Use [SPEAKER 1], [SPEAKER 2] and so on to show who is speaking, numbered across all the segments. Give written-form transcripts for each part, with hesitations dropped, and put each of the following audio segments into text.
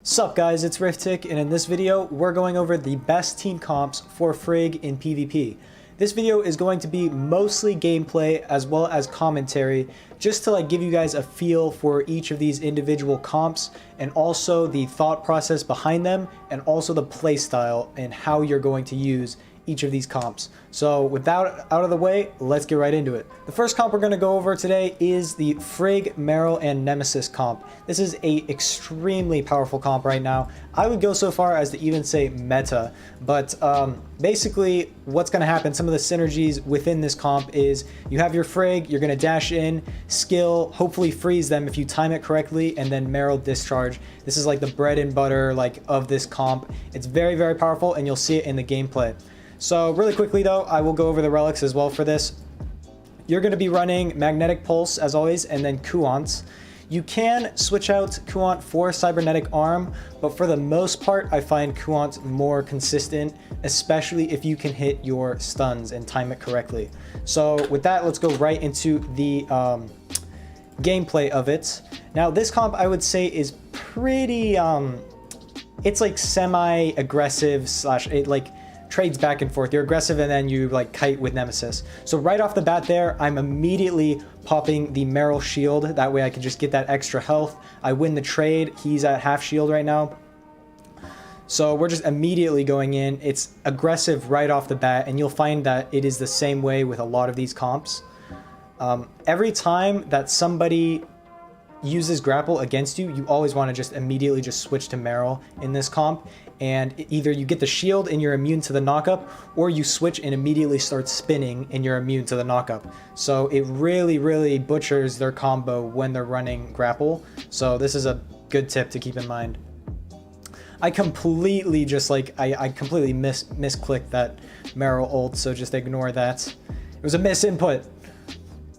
[SPEAKER 1] Sup guys, it's Rifftic, and in this video, we're going over the best team comps for Frigg in PvP. This video is going to be mostly gameplay as well as commentary, just to give you guys a feel for each of these individual comps, and also the thought process behind them, and also the playstyle and how you're going to use each of these comps. So with that out of the way, let's get right into it. The first comp we're going to go over today is the Frigg, Meryl, and Nemesis comp. This is a extremely powerful comp right now. I would go so far as to even say meta, but basically what's going to happen, some of the synergies within this comp is you have your Frigg, you're going to dash in, skill, hopefully freeze them if you time it correctly, and then Meryl discharge. This is like the bread and butter of this comp. It's very, very powerful, and you'll see it in the gameplay. So really quickly though, I will go over the relics as well for this. You're going to be running Magnetic Pulse as always, and then Kuant. You can switch out Kuant for Cybernetic Arm, but for the most part, I find Kuant more consistent, especially if you can hit your stuns and time it correctly. So with that, let's go right into the gameplay of it. Now this comp I would say is pretty, it's like semi-aggressive slash, it trades back and forth. You're aggressive and then you kite with Nemesis. So right off the bat there, I'm immediately popping the Meryl shield. That way I can just get that extra health. I win the trade. He's at half shield right now. So we're just immediately going in. It's aggressive right off the bat, and you'll find that it is the same way with a lot of these comps. Every time that somebody uses grapple against you, you always want to just immediately just switch to Meryl in this comp, and either you get the shield and you're immune to the knockup, or you switch and immediately start spinning and you're immune to the knockup. So it really butchers their combo when they're running grapple. So this is a good tip to keep in mind. I completely just I completely misclicked that Meryl ult, so just ignore that. It was a misinput.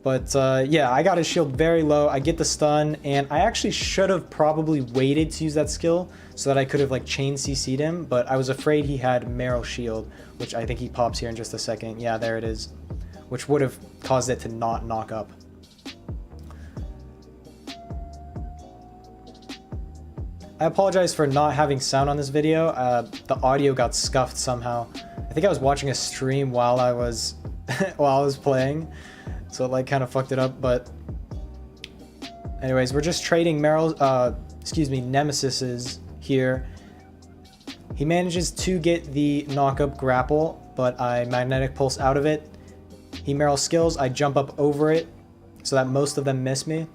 [SPEAKER 1] But yeah, I got his shield very low. I get the stun, and I actually should have probably waited to use that skill so that I could have chain CC'd him, but I was afraid he had Meryl shield, which I think he pops here in just a second. Yeah, there it is, which would have caused it to not knock up. I apologize for not having sound on this video. The audio got scuffed somehow. I think I was watching a stream while I was while I was playing. So it kind of fucked it up, but anyways, we're just trading Nemesis's here. He manages to get the knock-up grapple, but I Magnetic Pulse out of it. He Meryl skills, I jump up over it so that most of them miss me.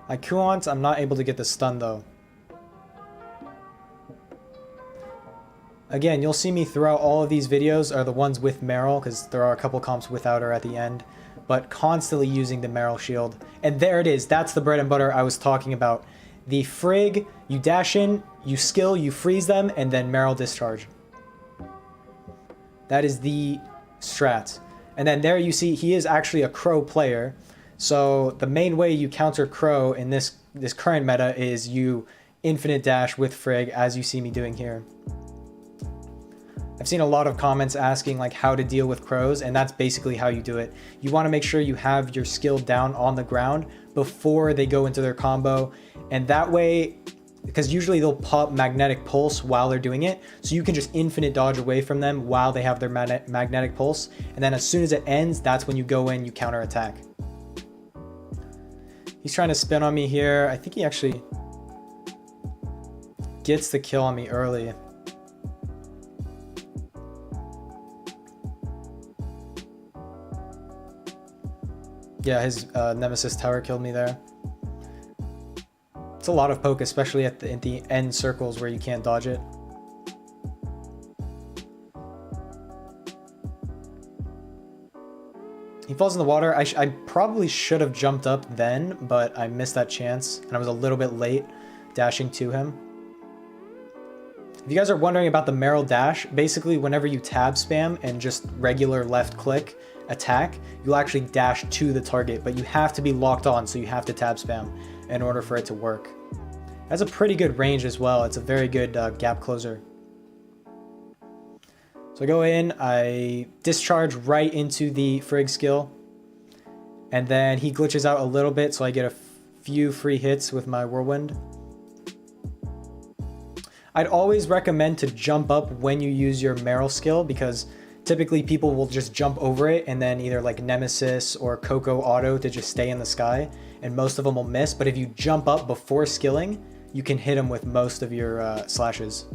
[SPEAKER 1] I Kuant, I'm not able to get the stun though. Again, you'll see me throughout all of these videos are the ones with Meryl, because there are a couple comps without her at the end, but constantly using the Meryl shield. And there it is. That's the bread and butter I was talking about. The Frigg, you dash in, you skill, you freeze them, and then Meryl discharge. That is the strat. And then there you see he is actually a Crow player. So the main way you counter Crow in this current meta is you infinite dash with Frigg, as you see me doing here. I've seen a lot of comments asking how to deal with crows, and that's basically how you do it. You want to make sure you have your skill down on the ground before they go into their combo, and that way, because usually they'll pop Magnetic Pulse while they're doing it, so you can just infinite dodge away from them while they have their Magnetic Pulse, and then as soon as it ends, that's when you go in, you counter attack. He's trying to spin on me here. I think he actually gets the kill on me early. Yeah, his Nemesis tower killed me there. It's a lot of poke, especially at the end circles where you can't dodge it. He falls in the water. I probably should have jumped up then, but I missed that chance, and I was a little bit late dashing to him. If you guys are wondering about the Meryl dash, basically whenever you tab spam and just regular left click attack, you'll actually dash to the target, but you have to be locked on, so you have to tab spam in order for it to work. It has a pretty good range as well. It's a very good gap closer. So I go in, I discharge right into the Frigg skill, and then he glitches out a little bit, so I get a few free hits with my whirlwind. I'd always recommend to jump up when you use your Meryl skill, because typically people will just jump over it and then either like Nemesis or Coco auto to just stay in the sky, and most of them will miss. But if you jump up before skilling, you can hit them with most of your slashes.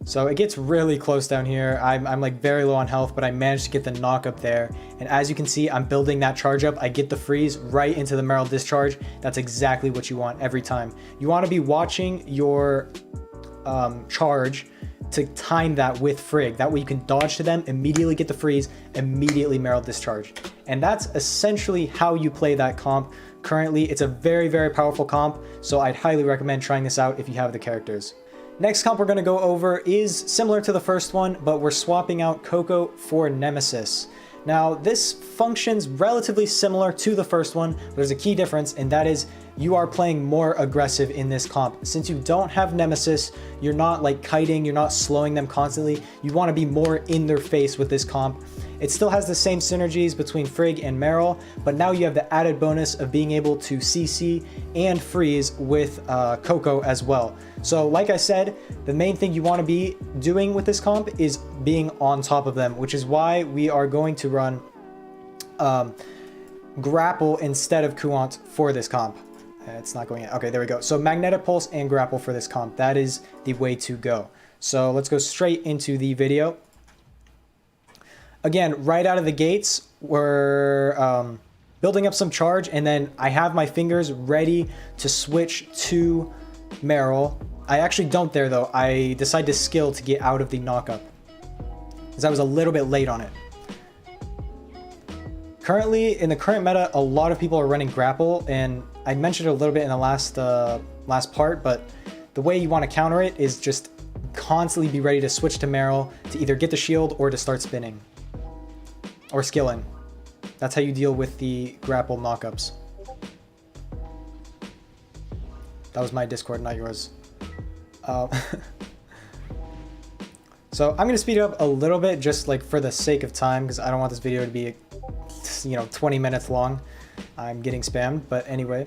[SPEAKER 1] So it gets really close down here. I'm like very low on health, but I managed to get the knock up there. And as you can see, I'm building that charge up. I get the freeze right into the Meryl discharge. That's exactly what you want every time. You want to be watching your charge to time that with Frigg. That way you can dodge to them, immediately get the freeze, immediately Meryl discharge. And that's essentially how you play that comp. Currently, it's a very, very powerful comp, so I'd highly recommend trying this out if you have the characters. Next comp we're going to go over is similar to the first one, but we're swapping out Coco for Nemesis. Now, this functions relatively similar to the first one, but there's a key difference, and that is you are playing more aggressive in this comp. Since you don't have Nemesis, you're not like kiting, you're not slowing them constantly. You want to be more in their face with this comp. It still has the same synergies between Frigg and Meryl, but now you have the added bonus of being able to CC and freeze with Coco as well. So like I said, the main thing you want to be doing with this comp is being on top of them, which is why we are going to run Grapple instead of Courant for this comp. It's not going in. Okay, there we go. So Magnetic Pulse and Grapple for this comp. That is the way to go. So let's go straight into the video. Again, right out of the gates, we're building up some charge, and then I have my fingers ready to switch to Meryl. I actually don't there though. I decide to skill to get out of the knockup, because I was a little bit late on it. Currently, in the current meta, a lot of people are running Grapple, and I mentioned it a little bit in the last part, but the way you want to counter it is just constantly be ready to switch to Meryl to either get the shield or to start spinning. Or skilling. That's how you deal with the Grapple knockups. That was my Discord, not yours. So I'm going to speed it up a little bit just like for the sake of time, because I don't want this video to be, 20 minutes long. I'm getting spammed, but anyway.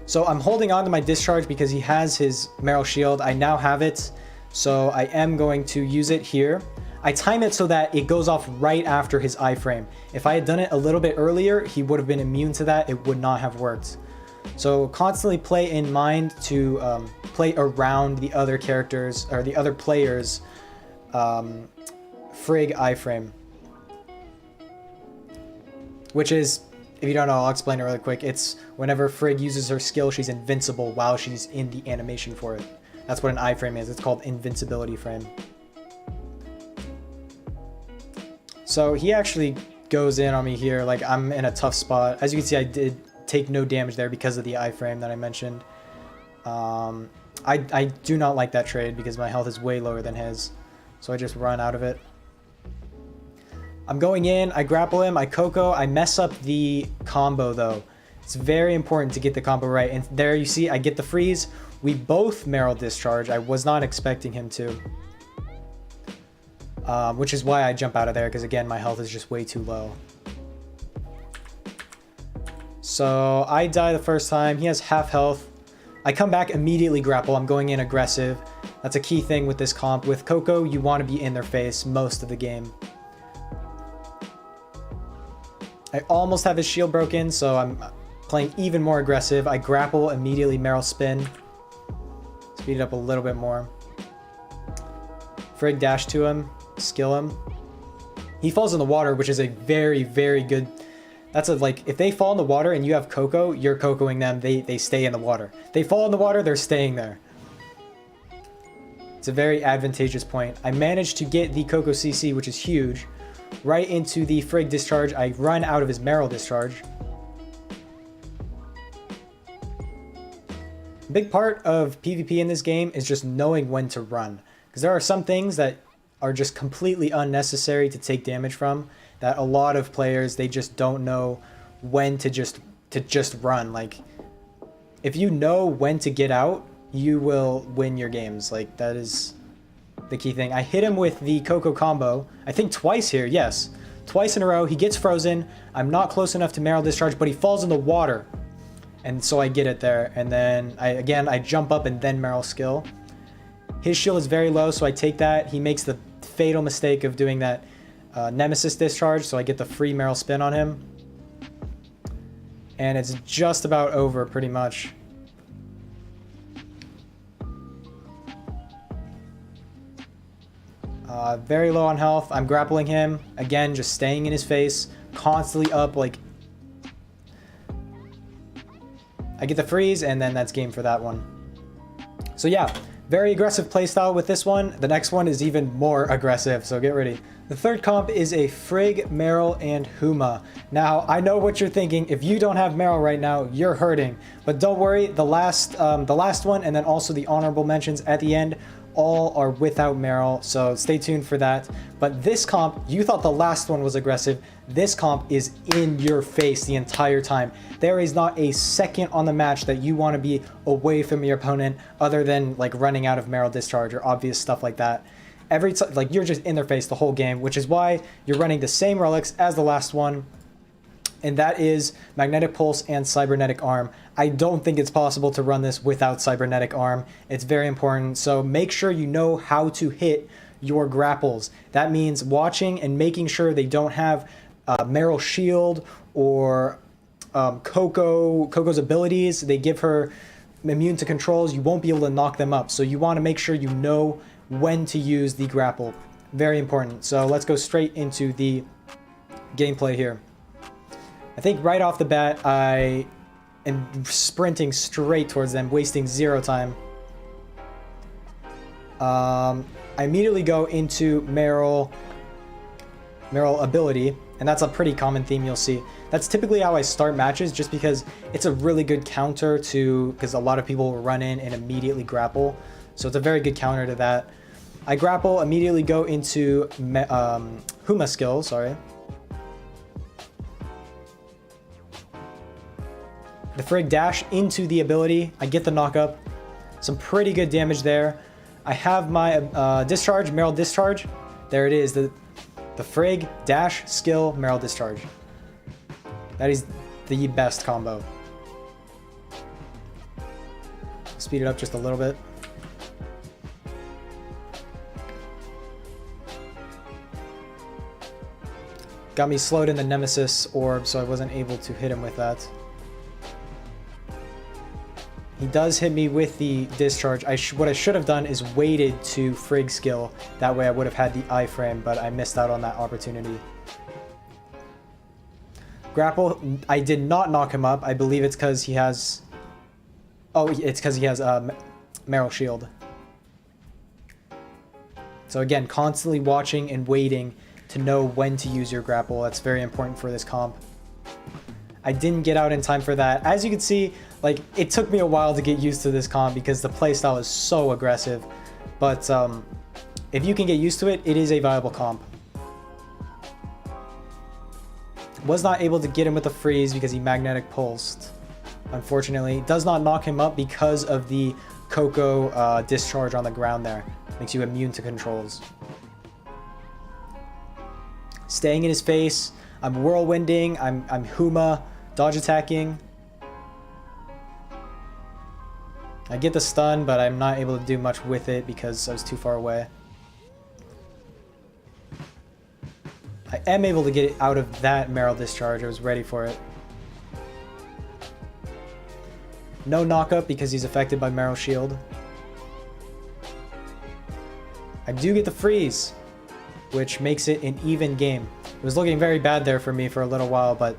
[SPEAKER 1] So I'm holding on to my discharge because he has his Meryl shield. I now have it, so I am going to use it here. I time it so that it goes off right after his iframe. If I had done it a little bit earlier, he would have been immune to that. It would not have worked. So constantly play in mind to play around the other characters or the other players' Frigg iframe. Which is, if you don't know, I'll explain it really quick. It's whenever Frigg uses her skill, she's invincible while she's in the animation for it. That's what an iframe is. It's called invincibility frame. So he actually goes in on me here, like I'm in a tough spot. As you can see, I did take no damage there because of the iframe that I mentioned. I do not like that trade because my health is way lower than his. So I just run out of it. I'm going in, I grapple him, I Coco, I mess up the combo though. It's very important to get the combo right. And there you see, I get the freeze. We both Meryl discharge. I was not expecting him to. Which is why I jump out of there, because again, my health is just way too low. So I die the first time. He has half health. I come back, immediately grapple. I'm going in aggressive. That's a key thing with this comp. With Coco, you want to be in their face most of the game. I almost have his shield broken, so I'm playing even more aggressive. I grapple, immediately Meryl spin. Speed it up a little bit more. Frigg dash to him. Skill him. He falls in the water, which is a very, very good... That's like, if they fall in the water and you have Coco, you're Cocoing them, they stay in the water. They fall in the water, they're staying there. It's a very advantageous point. I managed to get the Coco CC, which is huge, right into the Frigg discharge. I run out of his Meryl discharge. A big part of PvP in this game is just knowing when to run. Because there are some things that are just completely unnecessary to take damage from, that a lot of players, they just don't know when to just run. Like, if you know when to get out, you will win your games. Like, that is the key thing. I hit him with the Coco combo, I think twice here, yes. twice in a row. He gets frozen. I'm not close enough to Meryl discharge, but he falls in the water. And so I get it there. And then I jump up and then Meryl skill. His shield is very low, so I take that. He makes the fatal mistake of doing that Nemesis discharge, so I get the free Meryl spin on him. And it's just about over, pretty much. Very low on health. I'm grappling him. Again, just staying in his face. Constantly up, like... I get the freeze, and then that's game for that one. So yeah, very aggressive playstyle with this one. The next one is even more aggressive, so get ready. The third comp is a Frigg, Meryl, and Huma. Now, I know what you're thinking. If you don't have Meryl right now, you're hurting. But don't worry, the last one, and then also the honorable mentions at the end, all are without Meryl, so stay tuned for that. But this comp, you thought the last one was aggressive. This comp is in your face the entire time. There is not a second on the match that you want to be away from your opponent other than like running out of Meryl discharge or obvious stuff like that. Like you're just in their face the whole game, which is why you're running the same relics as the last one. And that is Magnetic Pulse and Cybernetic Arm. I don't think it's possible to run this without Cybernetic Arm. It's very important, so make sure you know how to hit your grapples. That means watching and making sure they don't have Meryl shield or Coco's abilities. They give her immune to controls. You won't be able to knock them up, so you want to make sure you know when to use the grapple. Very important. So let's go straight into the gameplay here. I think right off the bat, I am sprinting straight towards them, wasting 0 time. I immediately go into Meryl ability, and that's a pretty common theme you'll see. That's typically how I start matches, just because it's a really good counter to, because a lot of people will run in and immediately grapple. So it's a very good counter to that. I grapple, immediately go into Huma skill, sorry. The Frigg dash into the ability. I get the knock up. Some pretty good damage there. I have my discharge, Meryl discharge. There it is, the Frigg dash skill, Meryl discharge. That is the best combo. Speed it up just a little bit. Got me slowed in the Nemesis orb, so I wasn't able to hit him with that. He does hit me with the discharge. What I should have done is waited to Frigg skill. That way I would have had the iframe, but I missed out on that opportunity. Grapple, I did not knock him up. I believe it's because he has... Oh, it's because he has Meryl shield. So again, constantly watching and waiting to know when to use your grapple. That's very important for this comp. I didn't get out in time for that. As you can see, like, it took me a while to get used to this comp because the playstyle is so aggressive. But if you can get used to it, it is a viable comp. Was not able to get him with the freeze because he magnetic pulsed. Unfortunately, does not knock him up because of the Coco discharge on the ground there. Makes you immune to controls. Staying in his face. I'm whirlwinding. I'm Huma dodge attacking. I get the stun, but I'm not able to do much with it because I was too far away. I am able to get out of that Meryl discharge. I was ready for it. No knockup because he's affected by Meryl shield. I do get the freeze, which makes it an even game. It was looking very bad there for me for a little while, but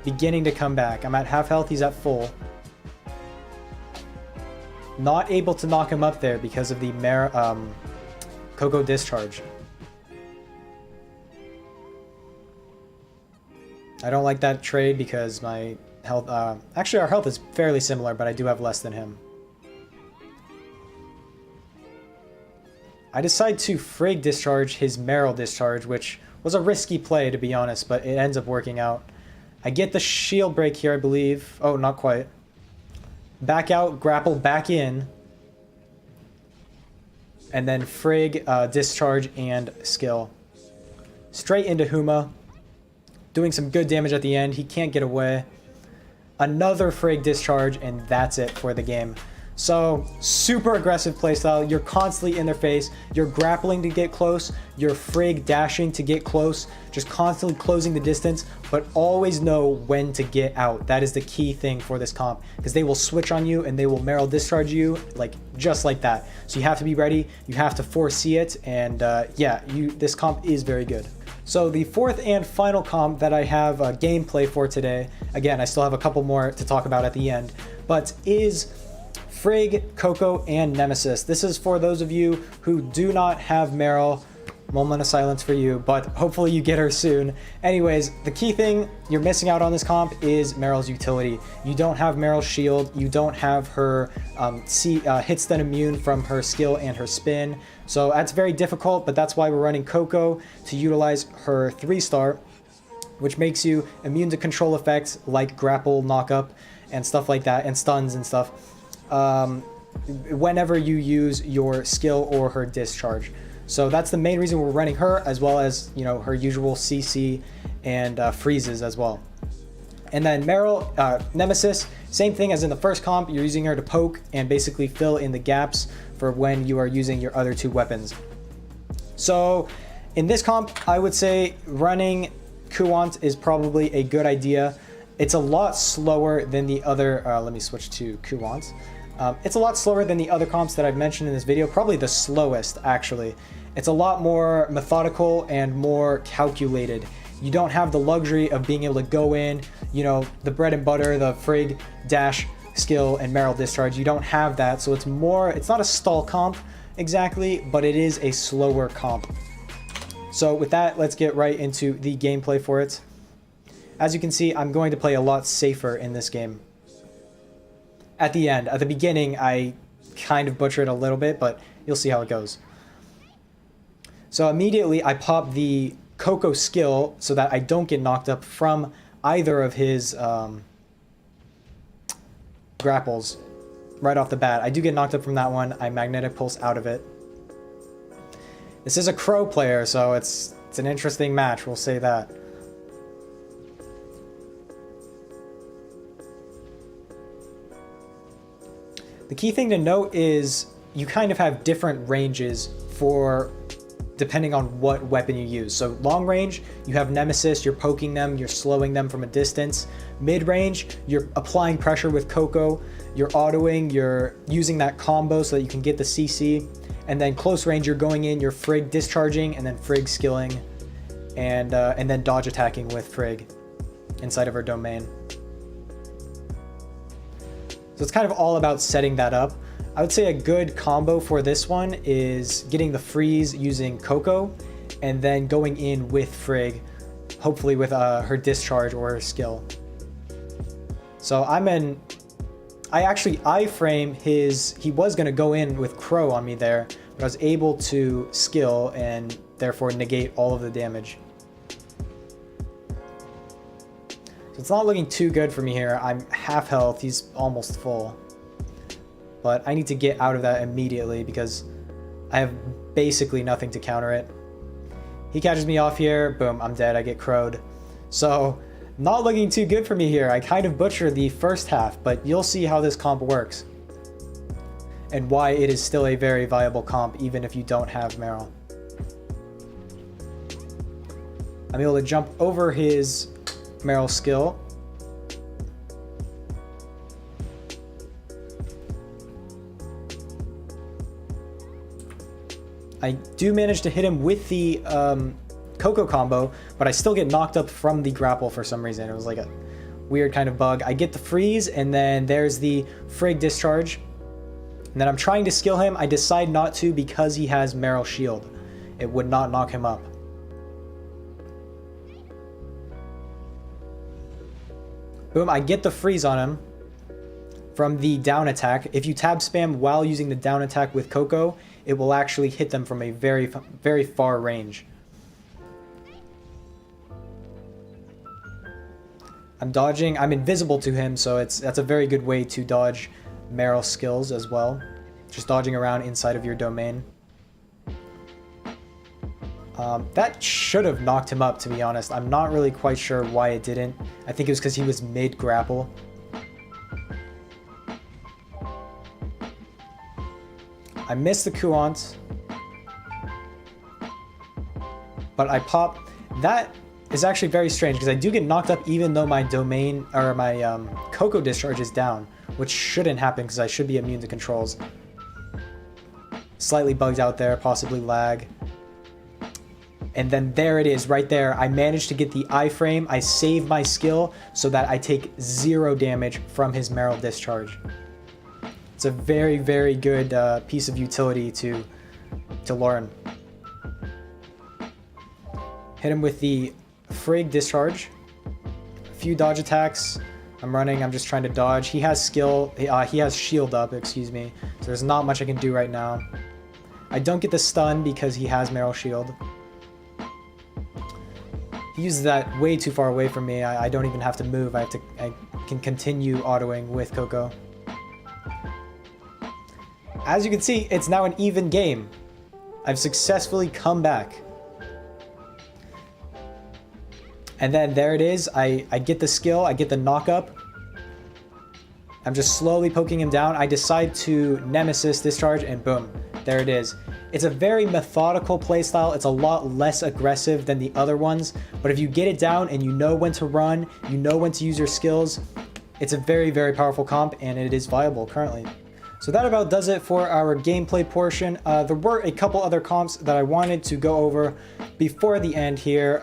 [SPEAKER 1] beginning to come back. I'm at half health, he's at full. Not able to knock him up there because of the Coco discharge. I don't like that trade because my health... actually, our health is fairly similar, but I do have less than him. I decide to Frigg discharge his Meryl discharge, which was a risky play, to be honest, but it ends up working out. I get the shield break here, I believe. Oh, not quite. Back out, grapple back in. And then Frigg, discharge, and skill. Straight into Huma. doing some good damage at the end. He can't get away. Another Frigg discharge, and that's it for the game. So, super aggressive playstyle. You're constantly in their face. You're grappling to get close. You're Frigg dashing to get close. Just constantly closing the distance, but always know when to get out. That is the key thing for this comp, because they will switch on you and they will Meryl discharge you like just like that. So you have to be ready. You have to foresee it, and yeah, this comp is very good. So the fourth and final comp that I have gameplay for today, again, I still have a couple more to talk about at the end, but is Frigg, Coco, and Nemesis. This is for those of you who do not have Meryl. Moment of silence for you, but hopefully you get her soon. Anyways, the key thing you're missing out on this comp is Meryl's utility. You don't have Meryl's shield. You don't have her hits that immune from her skill and her spin. So that's very difficult, but that's why we're running Coco to utilize her 3-star, which makes you immune to control effects like grapple, knock up, and stuff like that, and stuns and stuff, whenever you use your skill or her discharge. So that's the main reason we're running her, as well as, you know, her usual CC and freezes as well. And then Meryl, Nemesis, same thing as in the first comp. You're using her to poke and basically fill in the gaps for when you are using your other 2 weapons. So in this comp, I would say running Kuwant is probably a good idea. It's a lot slower than the other, let me switch to Kuwant. It's a lot slower than the other comps that I've mentioned in this video, probably the slowest actually. It's a lot more methodical and more calculated. You don't have the luxury of being able to go in, you know, the bread and butter, the Frigg dash skill and Meryl discharge. You don't have that, so it's not a stall comp exactly, but it is a slower comp. So with that, let's get right into the gameplay for it. As you can see, I'm going to play a lot safer in this game. At the end, at the beginning, I kind of butchered a little bit, but you'll see how it goes. So immediately I pop the Coco skill so that I don't get knocked up from either of his grapples right off the bat. I do get knocked up from that one. I magnetic pulse out of it. This is a Crow player, so it's an interesting match, we'll say that. The key thing to note is you kind of have different ranges for depending on what weapon you use. So long range, you have Nemesis, you're poking them, you're slowing them from a distance. Mid range, you're applying pressure with Coco, you're autoing, you're using that combo so that you can get the CC. And then close range, you're going in, you're Frigg discharging, and then Frigg skilling, and then dodge attacking with Frigg inside of her domain. So it's kind of all about setting that up. I would say a good combo for this one is getting the freeze using Coco and then going in with Frigg, hopefully with her discharge or her skill. So I iframe he was going to go in with Crow on me there, but I was able to skill and therefore negate all of the damage. So it's not looking too good for me here. I'm half health, he's almost full. But I need to get out of that immediately because I have basically nothing to counter it. He catches me off here, boom, I'm dead, I get crowed. So, not looking too good for me here. I kind of butchered the first half, but you'll see how this comp works. And why it is still a very viable comp, even if you don't have Meryl. I'm able to jump over his Meryl skill. I do manage to hit him with the Coco combo, but I still get knocked up from the grapple for some reason. It was like a weird kind of bug. I get the freeze, and then there's the Frigg discharge. And then I'm trying to skill him. I decide not to because he has Meryl shield. It would not knock him up. Boom, I get the freeze on him from the down attack. If you tab spam while using the down attack with Coco, it will actually hit them from a very, very far range. I'm dodging. I'm invisible to him, so that's a very good way to dodge Meryl skills as well. Just dodging around inside of your domain. That should have knocked him up, to be honest. I'm not really quite sure why it didn't. I think it was because he was mid-grapple. I missed the Kuant. But I pop. That is actually very strange because I do get knocked up even though my domain or my Coco discharge is down, which shouldn't happen because I should be immune to controls. Slightly bugged out there, possibly lag. And then there it is right there. I managed to get the iframe. I save my skill so that I take 0 damage from his Meryl discharge. It's a very, very good piece of utility to learn. Hit him with the Frigg discharge. A few dodge attacks. I'm running. I'm just trying to dodge. He has skill. He has shield up, excuse me. So there's not much I can do right now. I don't get the stun because he has Meryl shield. He uses that way too far away from me. I don't even have to move. I can continue autoing with Coco. As you can see, it's now an even game. I've successfully come back. And then there it is. I get the skill. I get the knock up. I'm just slowly poking him down. I decide to Nemesis discharge and boom. There it is. It's a very methodical playstyle. It's a lot less aggressive than the other ones. But if you get it down and you know when to run, you know when to use your skills, it's a very, very powerful comp and it is viable currently. So that about does it for our gameplay portion. There were a couple other comps that I wanted to go over before the end here.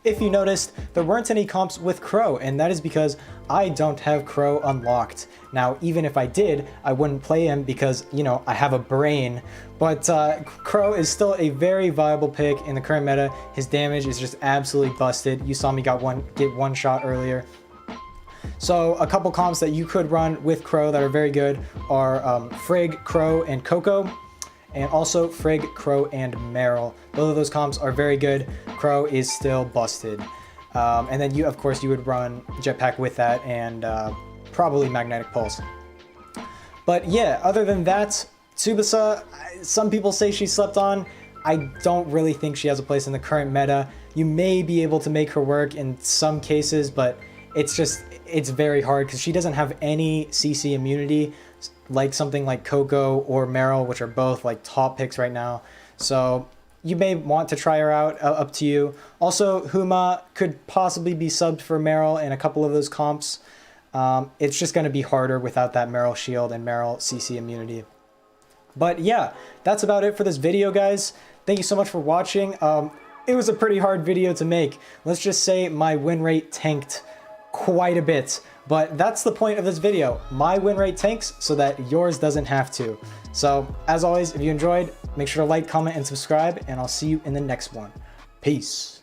[SPEAKER 1] If you noticed, there weren't any comps with Crow, and that is because I don't have Crow unlocked. Now, even if I did, I wouldn't play him because, you know, I have a brain. But Crow is still a very viable pick in the current meta. His damage is just absolutely busted. You saw me get one shot earlier. So a couple comps that you could run with Crow that are very good are Frigg, Crow, and Coco. And also Frigg, Crow, and Meryl. Both of those comps are very good. Crow is still busted. And then of course, you would run Jetpack with that and probably Magnetic Pulse. But yeah, other than that, Tsubasa, some people say she slept on. I don't really think she has a place in the current meta. You may be able to make her work in some cases, but it's very hard because she doesn't have any CC immunity like something like Coco or Meryl, which are both like top picks right now. So you may want to try her out, up to you. Also, Huma could possibly be subbed for Meryl in a couple of those comps. It's just going to be harder without that Meryl shield and Meryl CC immunity. But yeah, that's about it for this video, guys. Thank you so much for watching. It was a pretty hard video to make. Let's just say my win rate tanked quite a bit. But that's the point of this video. My win rate tanks so that yours doesn't have to. So, as always, if you enjoyed, make sure to like, comment, and subscribe, and I'll see you in the next one. Peace.